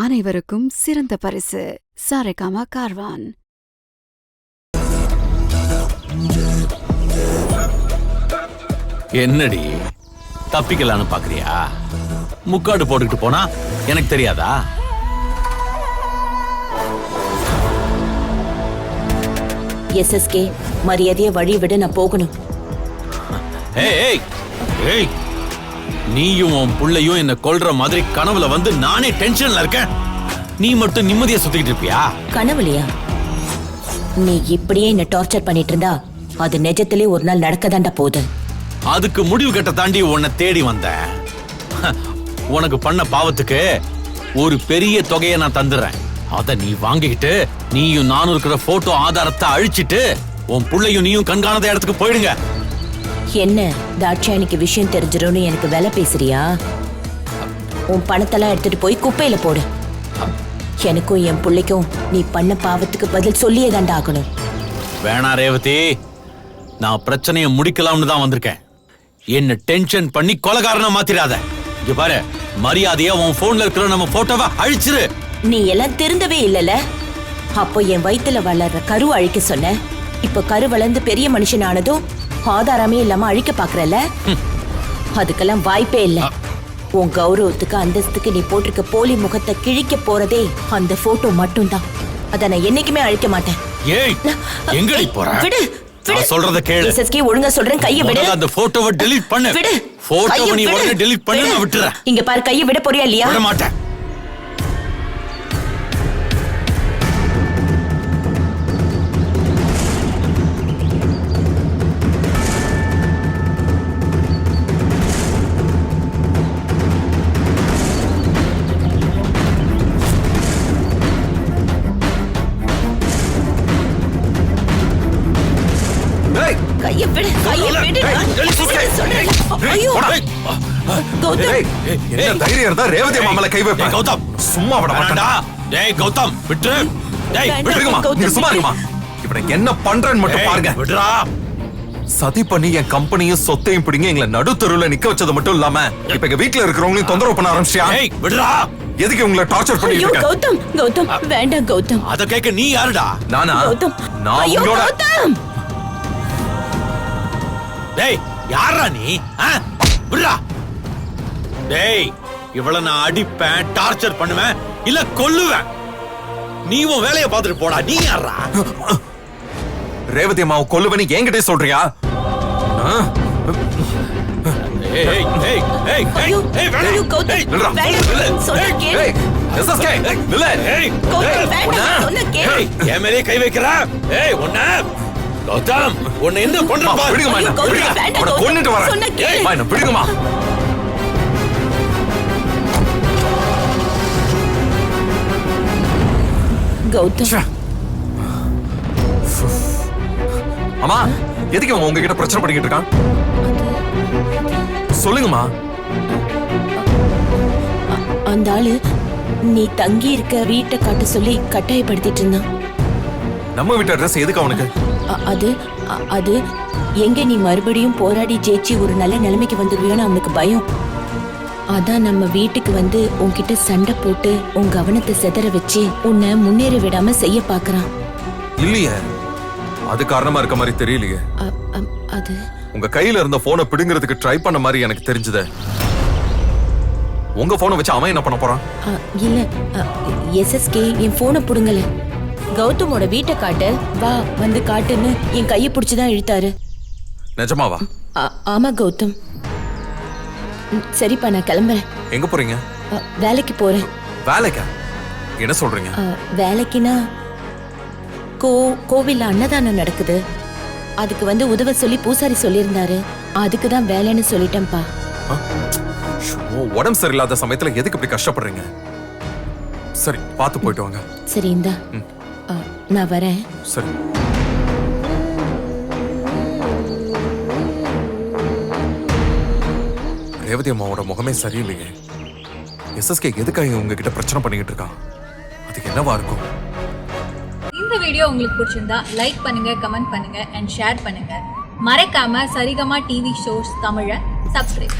அனைவருக்கும் சிறந்த பரிசு சாரேகாமா கார்வான். என்னடி தப்பிக்கலான்னு பாக்குறியா? முக்காடு போட்டுக்கிட்டு போனா எனக்கு தெரியாதா? SSK மரியாதைய வழி விட நான் போகணும். நீயும் உன் புள்ளையும் என்ன கொல்ற மாதிரி கனவுல வந்து நானே டென்ஷன்ல இருக்கேன். நீ மட்டும் நிம்மதியா சுத்திக்கிட்டு இருப்பியா? கனவுலையா? நீ இப்படியே என்ன டார்ச்சர் பண்ணிட்டு இருந்தா அது நிஜத்திலே ஒரு நாள் நடக்கதாண்டா போகுது. அதுக்கு முடிவு கட்ட தாண்டி உன்னை தேடி வந்தேன். உனக்கு பண்ண பாவத்துக்கு ஒரு பெரிய தொகையை நான் தந்துடுறேன். அத நீ வாங்கிக்கிட்டு நீயும் நானும் இருக்கிற போட்டோ ஆதாரத்தை அழிச்சிட்டு உன் புள்ளையும் நீயும் கண்காணாத இடத்துக்கு போயிடுங்க. என்ன தாட்சாயணிக்கு விஷயம் தெரிஞ்சிடும்னு எனக்கு வேலை பேசுறியா? உன் பணத்தெல்லாம் எடுத்துட்டு போய் குப்பையில போடு. எனக்கும் என் பிள்ளைக்கும் நீ பண்ண பாவத்துக்கு பதில் சொல்லியே தாண்டா ஆகணும். வேணா ரேவதி, நான் பிரச்சனையை முடிக்கலாம்னு தான் வந்திருக்கேன். என்ன டென்ஷன் பண்ணி கொலைகாரனா மாத்திராத. இங்க பாரு, மரியாதையா உன் போன்ல இருக்கிற நம்ம போட்டோவை அழிச்சிரு. நீ எல்லாம் திருந்தவே இல்லல. அப்போ என் வயித்துல வளர்ற கரு அழிக்க சொன்ன. இப்ப கரு வளர்ந்து பெரிய மனுஷன் ஆனதும் ஆதாரமே இல்லாம அழிக்க பாக்குறல. அதுக்கெல்லாம் வாய்ப்பே இல்ல. உன் கௌரவத்துக்கு அந்தஸ்துக்கு நீ போட்டிருக்க போலி முகத்தை கிழிக்க போறதே அந்த போட்டோ மட்டும்தான். அத நான் என்னைக்குமே அழிக்க மாட்டேன். ஏய், எங்கடி போற? விடு. நான் சொல்றத கேளு. SSK ஒழுங்கா சொல்றேன், கையை விடு. அந்த போட்டோவை டெலீட் பண்ணு. விடு. போட்டோவை நீ உடனே டெலீட் பண்ணு, நான் விட்டுறேன். இங்க பாரு, கையை விட போறியா இல்லையா? விட மாட்டேன். கையை விடு, கையை விடு. ஐயோ கௌதம், என்ன தைரியம் இருந்தா ரேவதி மாமல கை வைப்ப. கௌதம் சும்மா விட மாட்டேன்டா. டேய் கௌதம், விட்டுரு. டேய் விடுங்கம்மா, நீ சும்மா இருமா. இப்ப நான் என்ன பண்றேன்னு மட்டும் பாருங்க. விடுடா. சதி பண்ணி என் கம்பெனியும் சொத்தையும் பிடிங்க எங்களை நடுத்தருவுல நிக்க வச்சது மட்டும் இல்லாம இப்ப எங்க வீட்டுல இருக்கிறவங்களையும் தொந்தரவு பண்ண ஆரம்பிச்சியா? டேய் விடுடா. எதுக்கு உங்களை டார்ச்சர் பண்ணிட்டு இருக்க? கௌதம், கௌதம் வேண்டாம் கௌதம். அத கேக்க நீ யாருடா? நானா? கௌதம், நான் ஐயோ உங்களோட கௌதம். டேய் யாரா நீ? விடுடா. டேய் இவள நான் அடிப்பேன், டார்ச்சர் பண்ணுவேன், இல்ல கொல்லுவேன். நீ உன் வேலைய பார்த்துட்டு போடா. நீ யாரா? ரேவதி அம்மாவை கொல்லுவனி என்கிட்டே சொல்றியா? ஏய் ஏய் ஏய் ஏய் ஐயோ, ஏய் வேணாம். ஐயோ கௌதம், ஏய் நில்றா. வேண்டாம். சொன்னா கேளு. ஏய் SSK நில்ல. ஏய் கௌதம், வேண்டாம். சொன்னா கேளு. ஏய் என் மேலே கை வைக்கற. ஏய் ஒண்ணே கௌதம், உன்னை என்ன பண்ற பாரு. விடுங்கம்மா, ஐயோ, கௌதம், விடுங்க. வேண்டாம் உன்னை கௌதம். கொன்னுட்டு வரேன். சொன்னா கேளு. ஏய் என்ன விடுங்கம்மா. கௌதம், அம்மா, எதுக்கு அவன் உங்ககிட்ட பிரச்சனை பண்ணிக்கிட்டு இருக்கான்? சொல்லுங்கம்மா. அந்த ஆளு நீ தங்கி இருக்க வீட்டை காட்ட சொல்லி கட்டாயப்படுத்திட்டு இருந்தான். நம்ம வீட்டு அட்ரஸ் எதுக்கு அவனுக்கு? அது எங்க நீ மறுபடியும் போராடி ஜெயிச்சு ஒரு நல்ல நிலைமைக்கு வந்துடுவியோன்னு அவனுக்கு பயம். அதான் நம்ம வீட்டுக்கு வந்து உன்கிட்ட சண்டை போட்டு உன் கவனத்தை செதற வச்சு உன்னை முன்னேற விடாம செய்ய பாக்குறான். இல்லையே, அது காரணமா இருக்க மாதிரி தெரியலையே. அது உங்க கையில இருந்த போனை பிடுங்கிறதுக்கு ட்ரை பண்ண மாதிரி எனக்கு தெரிஞ்சது. உங்க போனை வச்சு அவன் என்ன பண்ண போறான்? இல்ல, SSK என் போனை புடுங்கல. கௌதமோட வீட்டை காட்டு, வா வந்து காட்டுன்னு என் கையை பிடிச்சுதான் இழுத்தாரு. நிஜமாவா? ஆமா கௌதம். சரிப்பா, நான் கிளம்புறேன். எங்க போறீங்க? வேலைக்கு போறேன். வேலைக்கா? என்ன சொல்றீங்க? வேலைக்குனா கோவில்ல அன்னதானம் நடக்குது. அதுக்கு வந்து உதவ சொல்லி பூசாரி சொல்லியிருந்தாரு. அதுக்கு தான் வேலைன்னு சொல்லிட்டேன்ப்பா. உடம்பு சரியில்லாத சமயத்துல எதுக்கு இப்படி கஷ்டப்படுறீங்க? சரி, பார்த்து போயிட்டு வாங்க. சரி, இந்தா நான் வரேன். சரி. ரேவதி அம்மாவோட முகமே சரியில்லையே. SSK எதுக்காக உங்ககிட்ட பிரச்சனை பண்ணிக்கிட்டு இருக்கான்? அதுக்கு என்னவா இருக்கும்? இந்த வீடியோ உங்களுக்கு பிடிச்சிருந்தா லைக் பண்ணுங்க, கமெண்ட் பண்ணுங்க அண்ட் ஷேர் பண்ணுங்க. மறக்காம சரிகமா டிவி ஷோஸ் தமிழை சப்ஸ்கிரைப்